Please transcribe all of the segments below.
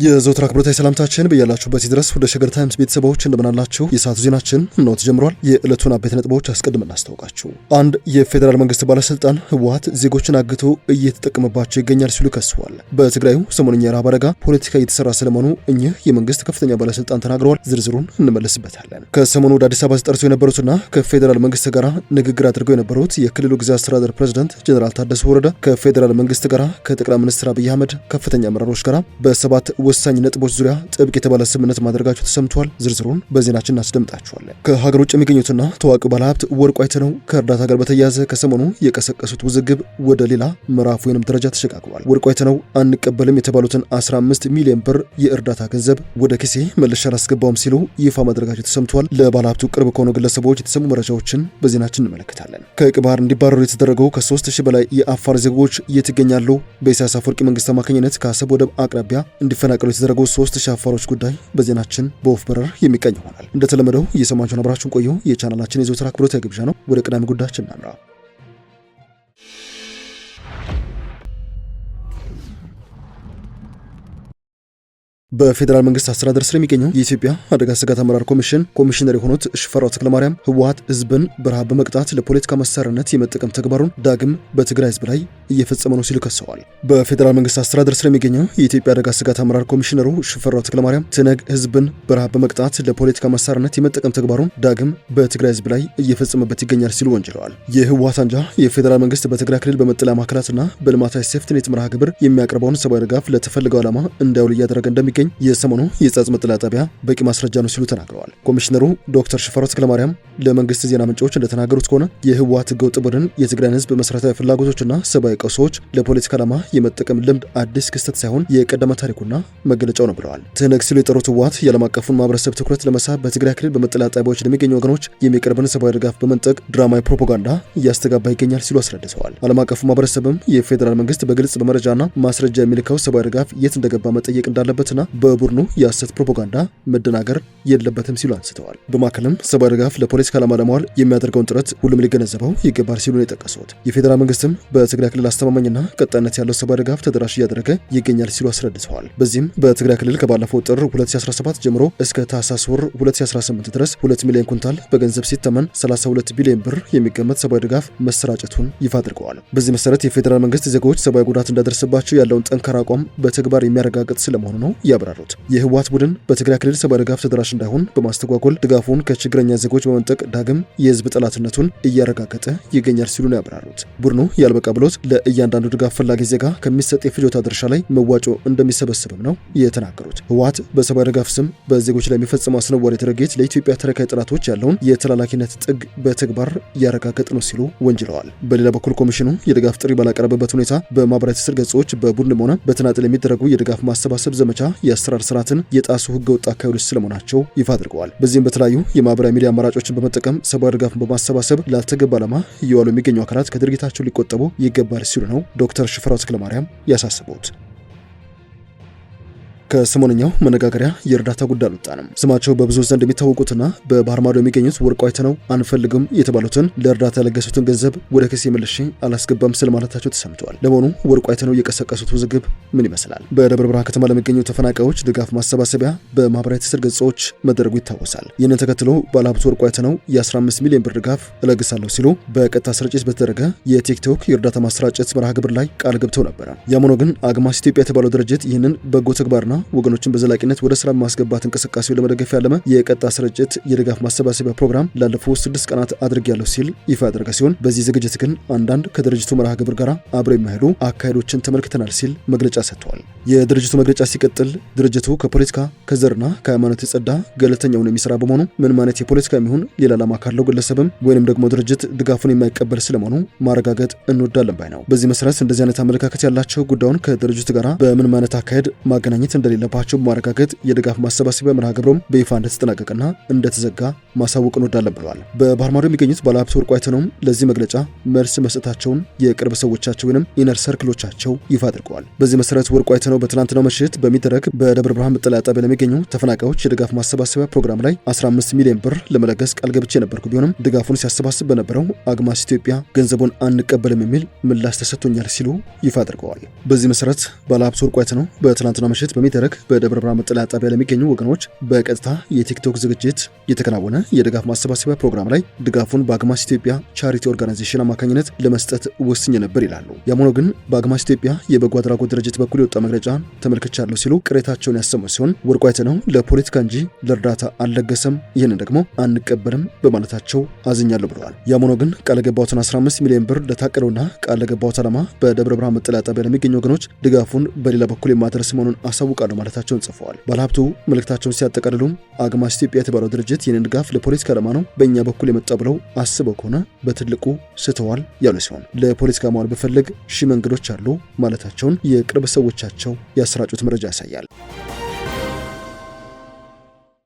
የዘውትር አክብሮታዊ ሰላምታችን በያላችሁበት ድረስ ወደ ሸገር ታይምስ ቤተሰቦች እንደምናላችሁ የሰዓቱ ዜናችን ነው ተጀምሯል። የዕለቱን አበይት ነጥቦች አስቀድመን እናስታውቃችሁ። አንድ የፌዴራል መንግስት ባለስልጣን ህወሓት ዜጎችን አግቶ እየተጠቀመባቸው ይገኛል ሲሉ ከሰዋል። በትግራዩ ሰሞንኛ የረሃብ አደጋ ፖለቲካ እየተሰራ ስለመሆኑ እኚህ የመንግስት ከፍተኛ ባለስልጣን ተናግረዋል። ዝርዝሩን እንመለስበታለን። ከሰሞኑ ወደ አዲስ አበባ ተጠርተው የነበሩትና ከፌዴራል መንግስት ጋር ንግግር አድርገው የነበሩት የክልሉ ጊዜያዊ አስተዳደር ፕሬዝዳንት ጀነራል ታደሰ ወረደ ከፌዴራል መንግስት ጋር ከጠቅላይ ሚኒስትር አብይ አህመድ ከፍተኛ አመራሮች ጋር በሰባት ወሳኝ ነጥቦች ዙሪያ ጥብቅ የተባለ ስምምነት ማድረጋቸው ተሰምቷል። ዝርዝሩን በዜናችን እናስደምጣችኋለን። ከሀገር ውጭ የሚገኙትና ታዋቂው ባለሀብት ወርቁ አይተነው ከእርዳታ ጋር በተያያዘ ከሰሞኑ የቀሰቀሱት ውዝግብ ወደ ሌላ ምዕራፍ ወይንም ደረጃ ተሸጋግሯል። ወርቁ አይተነው አንቀበልም የተባሉትን 15 ሚሊዮን ብር የእርዳታ ገንዘብ ወደ ኪሴ መልሼ አላስገባውም ሲሉ ይፋ ማድረጋቸው ተሰምቷል። ለባለሀብቱ ቅርብ ከሆኑ ግለሰቦች የተሰሙ መረጃዎችን በዜናችን እንመለከታለን። ከቀይ ባህር እንዲባረሩ የተደረገው ከ3000 በላይ የአፋር ዜጎች የት ይገኛሉ? በኢሳያስ አፈወርቂ መንግስት አማካኝነት ከአሰብ ወደብ አቅራቢያ እንዲፈናቀሉ የተደረገው 3000 አፋሮች ጉዳይ በዜናችን በወፍ በረር የሚቀኝ ይሆናል። እንደተለመደው እየሰማችሁን አብራችሁን ቆዩ። የቻናላችን የዘወትር አክብሮታዊ ግብዣ ነው። ወደ ቀዳሚ ጉዳያችን እናምራ። በፌዴራል መንግስት አስተዳደር ስር የሚገኘው የኢትዮጵያ አደጋ ስጋት አመራር ኮሚሽን ኮሚሽነር የሆኑት ሽፈራው ተክለማርያም ህወሓት ህዝብን በረሃብ በመቅጣት ለፖለቲካ መሳሪያነት የመጠቀም ተግባሩን ዳግም በትግራይ ህዝብ ላይ እየፈጸመ ነው ሲሉ ከሰዋል። በፌዴራል መንግስት አስተዳደር ስር የሚገኘው የኢትዮጵያ አደጋ ስጋት አመራር ኮሚሽነሩ ሽፈራው ተክለማርያም ትነግ ህዝብን በረሃብ በመቅጣት ለፖለቲካ መሳሪያነት የመጠቀም ተግባሩን ዳግም በትግራይ ህዝብ ላይ እየፈጸመበት ይገኛል ሲሉ ወንጅለዋል። የህወሓት አንጃ የፌዴራል መንግስት በትግራይ ክልል በመጠለያ ማዕከላትና በልማታዊ ሴፍትኔት መርሃ ግብር የሚያቀርበውን ሰብአዊ ድጋፍ ለተፈለገው ዓላማ እንዳይውል እያደረገ እንደሚገኝ የሰሞኑ የጸጥታ መጠለያ ጣቢያ በቂ ማስረጃ ነው ሲሉ ተናግረዋል። ኮሚሽነሩ ዶክተር ሽፈራው ተክለማርያም ለመንግስት ዜና ምንጮች እንደተናገሩት ከሆነ የህወሓት ህገወጥ ቡድን የትግራይን ህዝብ መሰረታዊ ፍላጎቶችና ሰብአዊ ቀውሶች ለፖለቲካ ዓላማ የመጠቀም ልምድ አዲስ ክስተት ሳይሆን የቀደመ ታሪኩና መገለጫው ነው ብለዋል። ትነግ ሲሉ የጠሩት ህወሓት የዓለም አቀፉን ማህበረሰብ ትኩረት ለመሳብ በትግራይ ክልል በመጠለያ ጣቢያዎች ለሚገኙ ወገኖች የሚቀርብን ሰብአዊ ድጋፍ በመንጠቅ ድራማዊ ፕሮፓጋንዳ እያስተጋባ ይገኛል ሲሉ አስረድተዋል። ዓለም አቀፉ ማህበረሰብም የፌዴራል መንግስት በግልጽ በመረጃና ማስረጃ የሚልከው ሰብአዊ ድጋፍ የት እንደገባ መጠየቅ እንዳለበትና በቡድኑ የሐሰት ፕሮፓጋንዳ መደናገር የለበትም ሲሉ አንስተዋል። በማከልም ሰብአዊ ድጋፍ ለፖለቲካ ዓላማ ለማዋል የሚያደርገውን ጥረት ሁሉም ሊገነዘበው ይገባል ሲሉ ነው የጠቀሱት። የፌዴራል መንግስትም በትግራይ ክልል አስተማማኝና ቀጣይነት ያለው ሰብአዊ ድጋፍ ተደራሽ እያደረገ ይገኛል ሲሉ አስረድተዋል። በዚህም በትግራይ ክልል ከባለፈው ጥር 2017 ጀምሮ እስከ ታህሳስ ወር 2018 ድረስ 2 ሚሊዮን ኩንታል በገንዘብ ሲተመን 32 ቢሊዮን ብር የሚገመት ሰብአዊ ድጋፍ መሰራጨቱን ይፋ አድርገዋል። በዚህ መሰረት የፌዴራል መንግስት ዜጎች ሰብአዊ ጉዳት እንዳደረሰባቸው ያለውን ጠንካራ አቋም በተግባር የሚያረጋግጥ ስለመሆኑ ነው ያብራሩት። የህወሓት ቡድን በትግራይ ክልል ሰብአዊ ድጋፍ ተደራሽ እንዳይሆን በማስተጓጎል ድጋፉን ከችግረኛ ዜጎች በመንጠቅ ዳግም የህዝብ ጠላትነቱን እያረጋገጠ ይገኛል ሲሉ ነው ያብራሩት። ቡድኑ ያልበቃ ብሎት ለእያንዳንዱ ድጋፍ ፈላጊ ዜጋ ከሚሰጥ የፍጆታ ድርሻ ላይ መዋጮ እንደሚሰበስብም ነው የተናገሩት። ህወሓት በሰብአዊ ድጋፍ ስም በዜጎች ላይ የሚፈጽመው አስነዋሪ ድርጊት ለኢትዮጵያ ተረካይ ጠላቶች ያለውን የተላላኪነት ጥግ በተግባር እያረጋገጠ ነው ሲሉ ወንጅለዋል። በሌላ በኩል ኮሚሽኑ የድጋፍ ጥሪ ባላቀረበበት ሁኔታ በማህበራዊ ትስስር ገጾች በቡድንም ሆነ በተናጠል የሚደረጉ የድጋፍ ማሰባሰብ ዘመቻ የአሰራር ስርዓትን የጣሱ ህገወጥ አካሄዶች ስለመሆናቸው ይፋ አድርገዋል። በዚህም በተለያዩ የማህበራዊ ሚዲያ አማራጮችን በመጠቀም ሰብአዊ ድጋፍን በማሰባሰብ ላልተገባ ዓላማ እየዋሉ የሚገኙ አካላት ከድርጊታቸው ሊቆጠቡ ይገባል ሲሉ ነው ዶክተር ሽፈራው ተክለማርያም ያሳስቡት። ከሰሞነኛው መነጋገሪያ የእርዳታ ጉዳይ አልወጣንም። ስማቸው በብዙ ዘንድ የሚታወቁትና በባህር ማዶ የሚገኙት ወርቁ አይተነው አንፈልግም የተባሉትን ለእርዳታ ያለገሱትን ገንዘብ ወደ ኪሴ መልሼ አላስገባም ስለማለታቸው ተሰምተዋል። ለመሆኑ ወርቁ አይተነው የቀሰቀሱት ውዝግብ ምን ይመስላል? በደብረ ብርሃን ከተማ ለሚገኙ ተፈናቃዮች ድጋፍ ማሰባሰቢያ በማህበራዊ ትስስር ገጾች መደረጉ ይታወሳል። ይህንን ተከትሎ ባለሀብቱ ወርቁ አይተነው የ15 ሚሊዮን ብር ድጋፍ እለግሳለሁ ሲሉ በቀጥታ ስርጭት በተደረገ የቲክቶክ የእርዳታ ማሰራጨት መርሃ ግብር ላይ ቃል ገብተው ነበረ። ያም ሆኖ ግን አግማስ ኢትዮጵያ የተባለው ድርጅት ይህንን በጎ ተግባርና ወገኖችን በዘላቂነት ወደ ስራ ማስገባት እንቅስቃሴውን ለመደገፍ ያለመ የቀጥታ ስርጭት የድጋፍ ማሰባሰቢያ ፕሮግራም ላለፉት 6 ቀናት አድርጌያለሁ ሲል ይፋ ያደረገ ሲሆን በዚህ ዝግጅት ግን አንዳንድ ከድርጅቱ መርሃ ግብር ጋር አብረው የሚሄዱ አካሄዶችን ተመልክተናል ሲል መግለጫ ሰጥቷል። የድርጅቱ መግለጫ ሲቀጥል ድርጅቱ ከፖለቲካ ከዘርና ከሃይማኖት የጸዳ ገለልተኛውን የሚሰራ በመሆኑ ምንም አይነት የፖለቲካ የሚሆን ሌላ ዓላማ ካለው ግለሰብም ወይንም ደግሞ ድርጅት ድጋፉን የማይቀበል ስለመሆኑ ማረጋገጥ እንወዳለን ባይ ነው። በዚህ መሰረት እንደዚህ አይነት አመለካከት ያላቸው ጉዳዩን ከድርጅቱ ጋር በምንም አይነት አካሄድ ማገናኘት እንደሌለባቸው ማረጋገጥ የድጋፍ ማሰባሰቢያ መርሃ ግብሩም በይፋ እንደተጠናቀቀና እንደተዘጋ ማሳወቅ እንወዳለን ብለዋል። በባህር ማዶ የሚገኙት ባለሀብት ወርቁ አይተነውም ለዚህ መግለጫ መልስ መስጠታቸውን የቅርብ ሰዎቻቸው ወይንም ኢነር ሰርክሎቻቸው ይፋ አድርገዋል። በዚህ መሰረት ወርቁ አይተነው በትናንትናው ምሽት በሚደረግ በደብረ ብርሃን መጠለያ ጣቢያ ለሚገኙ ተፈናቃዮች የድጋፍ ማሰባሰቢያ ፕሮግራም ላይ 15 ሚሊዮን ብር ለመለገስ ቃል ገብቼ ነበርኩ ቢሆንም ድጋፉን ሲያሰባስብ በነበረው አግማስ ኢትዮጵያ ገንዘቡን አንቀበልም የሚል ምላሽ ተሰጥቶኛል ሲሉ ይፋ አድርገዋል። በዚህ መሰረት ባለሀብት ወርቁ አይተነው በትናንትናው ምሽት በሚደረግ መድረክ በደብረ ብርሃን መጠለያ ጣቢያ ለሚገኙ ወገኖች በቀጥታ የቲክቶክ ዝግጅት የተከናወነ የድጋፍ ማሰባሰቢያ ፕሮግራም ላይ ድጋፉን በአግማስ ኢትዮጵያ ቻሪቲ ኦርጋናይዜሽን አማካኝነት ለመስጠት ወስኜ ነበር ይላሉ። ያም ሆኖ ግን በአግማስ ኢትዮጵያ የበጎ አድራጎት ድርጅት በኩል የወጣ መግለጫ ተመልክቻለሁ ሲሉ ቅሬታቸውን ያሰሙ ሲሆን ወርቁ አይተነው ለፖለቲካ እንጂ ለእርዳታ አልለገሰም፣ ይህንን ደግሞ አንቀበልም በማለታቸው አዝኛለሁ ብለዋል። ያም ሆኖ ግን ቃል የገባሁትን 15 ሚሊዮን ብር ለታቀደውና ቃል ለገባሁት ዓላማ በደብረ ብርሃን መጠለያ ጣቢያ ለሚገኙ ወገኖች ድጋፉን በሌላ በኩል የማድረስ መሆኑን አሳውቃለሁ ማለታቸውን ጽፈዋል። ባለሀብቱ መልእክታቸውን ሲያጠቃልሉም አግማስ ኢትዮጵያ የተባለው ድርጅት ይህንን ድጋፍ ለፖለቲካ ዓላማ ነው በእኛ በኩል የመጣ ብለው አስበው ከሆነ በትልቁ ስተዋል ያሉ ሲሆን ለፖለቲካ መዋል በፈለግ ሺህ መንገዶች አሉ ማለታቸውን የቅርብ ሰዎቻቸው ያሰራጩት መረጃ ያሳያል።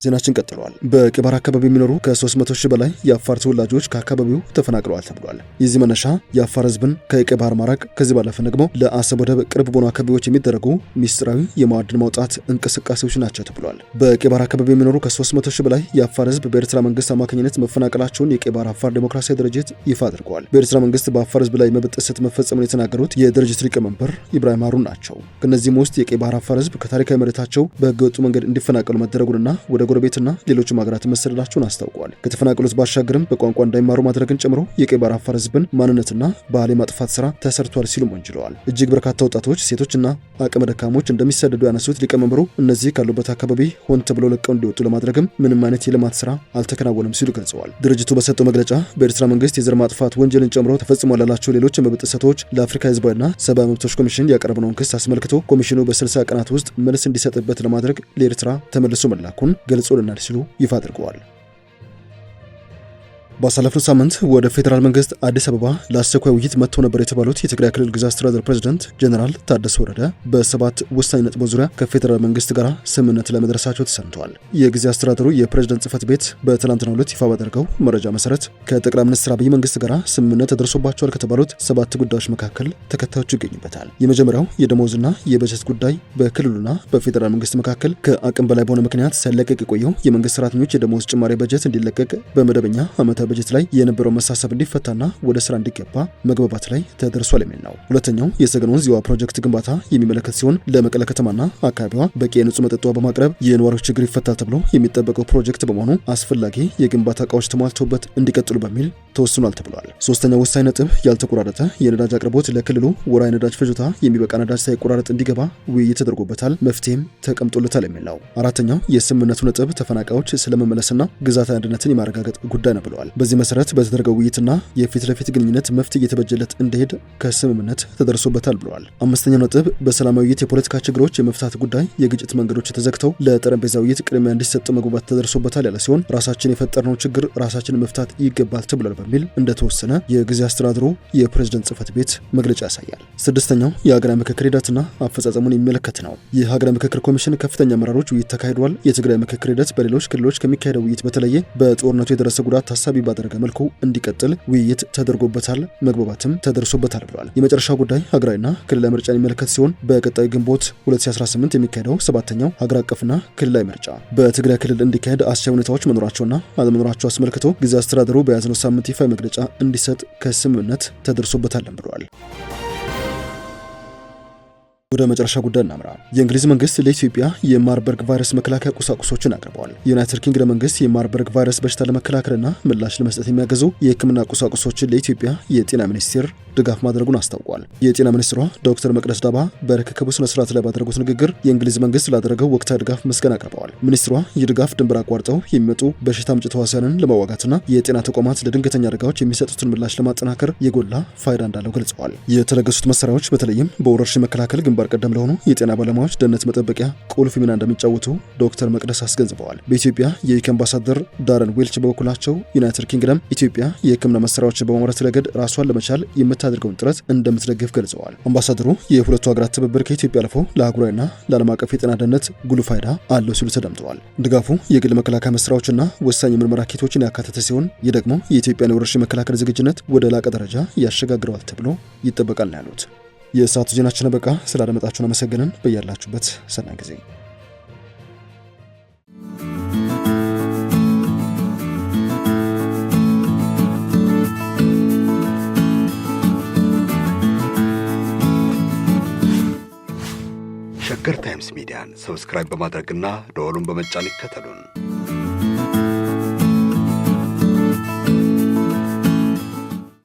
ዜናችን ቀጥሏል። በቄባር አካባቢ የሚኖሩ ከ300 ሺህ በላይ የአፋር ተወላጆች ከአካባቢው ተፈናቅለዋል ተብሏል። የዚህ መነሻ የአፋር ህዝብን ከቀይ ባህር ማራቅ፣ ከዚህ ባለፈ ደግሞ ለአሰብ ወደብ ቅርብ በሆኑ አካባቢዎች የሚደረጉ ሚስጥራዊ የማዕድን ማውጣት እንቅስቃሴዎች ናቸው ተብሏል። በቄባር አካባቢ የሚኖሩ ከ300 ሺህ በላይ የአፋር ህዝብ በኤርትራ መንግስት አማካኝነት መፈናቀላቸውን የቄባር አፋር ዴሞክራሲያዊ ድርጅት ይፋ አድርገዋል። በኤርትራ መንግስት በአፋር ህዝብ ላይ መብት ጥሰት መፈጸሙን የተናገሩት የድርጅት ሊቀመንበር ኢብራሂም ሃሩን ናቸው። ከነዚህም ውስጥ የቀይ ባህር አፋር ህዝብ ከታሪካዊ መሬታቸው በህገወጡ መንገድ እንዲፈናቀሉ መደረጉንና ወደ ጎረቤትና ሌሎችም ሀገራት መሰደዳቸውን አስታውቀዋል። ከተፈናቀሉት ባሻገርም በቋንቋ እንዳይማሩ ማድረግን ጨምሮ የቀይ ባህር አፋር ህዝብን ማንነትና ባህል የማጥፋት ስራ ተሰርቷል ሲሉም ወንጅለዋል። እጅግ በርካታ ወጣቶች፣ ሴቶችና አቅመ ደካሞች እንደሚሰደዱ ያነሱት ሊቀመንበሩ እነዚህ ካሉበት አካባቢ ሆን ተብለው ለቀው እንዲወጡ ለማድረግም ምንም አይነት የልማት ስራ አልተከናወነም ሲሉ ገልጸዋል። ድርጅቱ በሰጠው መግለጫ በኤርትራ መንግስት የዘር ማጥፋት ወንጀልን ጨምሮ ተፈጽሟል ላላቸው ሌሎች የመብት ጥሰቶች ለአፍሪካ ህዝባዊና ሰብአዊ መብቶች ኮሚሽን ያቀረበውን ክስ አስመልክቶ ኮሚሽኑ በ60 ቀናት ውስጥ መልስ እንዲሰጥበት ለማድረግ ለኤርትራ ተመልሶ መላኩን ገልጾልናል ሲሉ ይፋ አድርገዋል። ባሳለፍነው ሳምንት ወደ ፌዴራል መንግስት አዲስ አበባ ለአስቸኳይ ውይይት መጥተው ነበር የተባሉት የትግራይ ክልል ግዛት አስተዳደር ፕሬዝዳንት ጀነራል ታደሰ ወረደ በሰባት ወሳኝ ነጥቦች ዙሪያ ከፌዴራል መንግስት ጋር ስምምነት ለመድረሳቸው ተሰምተዋል። የጊዜ አስተዳደሩ የፕሬዝዳንት ጽህፈት ቤት በትናንትናው ዕለት ይፋ ባደረገው መረጃ መሰረት ከጠቅላይ ሚኒስትር አብይ መንግስት ጋር ስምምነት ተደርሶባቸዋል ከተባሉት 7 ጉዳዮች መካከል ተከታዮቹ ይገኙበታል። የመጀመሪያው የደሞዝና የበጀት ጉዳይ በክልሉና በፌዴራል መንግስት መካከል ከአቅም በላይ በሆነ ምክንያት ሳይለቀቅ የቆየው የመንግስት ሰራተኞች የደሞዝ ጭማሪ በጀት እንዲለቀቅ በመደበኛ ዓመታዊ በጀት ላይ የነበረው መሳሰብ እንዲፈታና ወደ ስራ እንዲገባ መግባባት ላይ ተደርሷል የሚል ነው። ሁለተኛው የሰገን ወንዝ የውሃ ፕሮጀክት ግንባታ የሚመለከት ሲሆን ለመቀለ ከተማና አካባቢዋ በቂ የንጹህ መጠጥ ውሃ በማቅረብ የነዋሪዎች ችግር ይፈታል ተብሎ የሚጠበቀው ፕሮጀክት በመሆኑ አስፈላጊ የግንባታ እቃዎች ተሟልተውበት እንዲቀጥሉ በሚል ተወስኗል ተብሏል። ሶስተኛው ወሳኝ ነጥብ ያልተቆራረጠ የነዳጅ አቅርቦት ለክልሉ ወራዊ ነዳጅ ፍጆታ የሚበቃ ነዳጅ ሳይቆራረጥ እንዲገባ ውይይት ተደርጎበታል፣ መፍትሄም ተቀምጦለታል የሚል ነው። አራተኛው የስምምነቱ ነጥብ ተፈናቃዮች ስለመመለስና ግዛታዊ አንድነትን የማረጋገጥ ጉዳይ ነው ብለዋል። በዚህ መሰረት በተደረገው ውይይትና የፊት ለፊት ግንኙነት መፍትሄ እየተበጀለት እንደሄድ ከስምምነት ተደርሶበታል ብለዋል። አምስተኛው ነጥብ በሰላማዊ ውይይት የፖለቲካ ችግሮች የመፍታት ጉዳይ የግጭት መንገዶች ተዘግተው ለጠረጴዛ ውይይት ቅድሚያ እንዲሰጥ መግባባት ተደርሶበታል ያለ ሲሆን ራሳችን የፈጠርነው ችግር ራሳችን መፍታት ይገባል ተብሏል በሚል እንደተወሰነ የጊዜ አስተዳደሩ የፕሬዝዳንት ጽህፈት ቤት መግለጫ ያሳያል። ስድስተኛው የሀገራዊ ምክክር ሂደትና አፈጻጸሙን የሚመለከት ነው። የሀገራዊ ምክክር ኮሚሽን ከፍተኛ አመራሮች ውይይት ተካሂዷል። የትግራይ ምክክር ሂደት በሌሎች ክልሎች ከሚካሄደው ውይይት በተለየ በጦርነቱ የደረሰ ጉዳት ታሳቢ ባደረገ መልኩ እንዲቀጥል ውይይት ተደርጎበታል፣ መግባባትም ተደርሶበታል ብለዋል። የመጨረሻው ጉዳይ ሀገራዊና ክልላዊ ምርጫን የሚመለከት ሲሆን በቀጣዩ ግንቦት 2018 የሚካሄደው 7ኛው ሀገር አቀፍና ክልላዊ ምርጫ በትግራይ ክልል እንዲካሄድ አስቻይ ሁኔታዎች መኖራቸውና አለመኖራቸው አስመልክቶ ጊዜ አስተዳደሩ በያዝነው ሳምንት ይፋ መግለጫ እንዲሰጥ ከስምምነት ተደርሶበታል ብለዋል። ወደ መጨረሻ ጉዳይ እናምራ። የእንግሊዝ መንግስት ለኢትዮጵያ የማርበርግ ቫይረስ መከላከያ ቁሳቁሶችን አቅርበዋል። የዩናይትድ ኪንግደም መንግስት የማርበርግ ቫይረስ በሽታ ለመከላከልና ምላሽ ለመስጠት የሚያገዙ የሕክምና ቁሳቁሶችን ለኢትዮጵያ የጤና ሚኒስቴር ድጋፍ ማድረጉን አስታውቋል። የጤና ሚኒስትሯ ዶክተር መቅደስ ዳባ በርክክቡ ስነ ስርዓት ላይ ባደረጉት ንግግር የእንግሊዝ መንግስት ላደረገው ወቅታዊ ድጋፍ ምስጋና አቅርበዋል። ሚኒስትሯ ይህ ድጋፍ ድንበር አቋርጠው የሚመጡ በሽታ አምጪ ተዋሲያንን ለመዋጋትና የጤና ተቋማት ለድንገተኛ አደጋዎች የሚሰጡትን ምላሽ ለማጠናከር የጎላ ፋይዳ እንዳለው ገልጸዋል። የተለገሱት መሳሪያዎች በተለይም በወረርሽኝ መከላከል ግንባር ቀደም ለሆኑ የጤና ባለሙያዎች ደህንነት መጠበቂያ ቁልፍ ሚና እንደሚጫወቱ ዶክተር መቅደስ አስገንዝበዋል። በኢትዮጵያ የዩኬ አምባሳደር ዳረን ዌልች በበኩላቸው ዩናይትድ ኪንግደም ኢትዮጵያ የሕክምና መሳሪያዎችን በማምረት ረገድ ራሷን ለመቻል የምታደርገውን ጥረት እንደምትደግፍ ገልጸዋል። አምባሳደሩ የሁለቱ ሀገራት ትብብር ከኢትዮጵያ አልፎ ለአህጉራዊና ለዓለም አቀፍ የጤና ደህንነት ጉልህ ፋይዳ አለው ሲሉ ተደምጠዋል። ድጋፉ የግል መከላከያ መሳሪያዎችና ወሳኝ የምርመራ ኪቶችን ያካተተ ሲሆን ይህ ደግሞ የኢትዮጵያን የወረርሽኝ መከላከል ዝግጁነት ወደ ላቀ ደረጃ ያሸጋግረዋል ተብሎ ይጠበቃል ነው ያሉት። የሰዓቱ ዜናችን በቃ ስላደመጣችሁን አመሰግነን። በያላችሁበት ሰናይ ጊዜ ሸገር ታይምስ ሚዲያን ሰብስክራይብ በማድረግና ደወሉን በመጫን ይከተሉን።